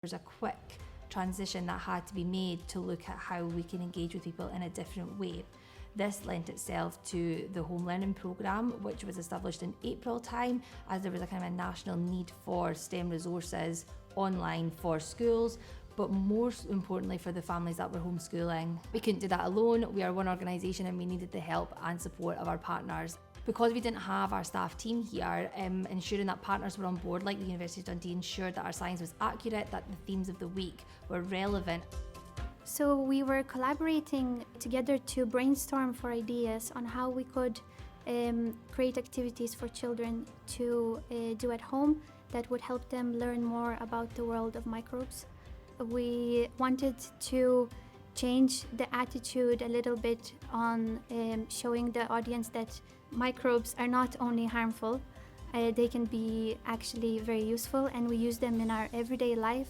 There's a quick transition that had to be made to look at how we can engage with people in a different way. This lent itself to the home learning programme, which was established in April time, as there was a kind of a national need for STEM resources online for schools, but more importantly for the families that were homeschooling. We couldn't do that alone. We are one organisation and we needed the help and support of our partners. Because we didn't have our staff team here, ensuring that partners were on board, like the University of Dundee, ensured that our science was accurate, that the themes of the week were relevant. So we were collaborating together to brainstorm for ideas on how we could create activities for children to do at home that would help them learn more about the world of microbes. We wanted to change the attitude a little bit on showing the audience that microbes are not only harmful, they can be actually very useful, and we use them in our everyday life.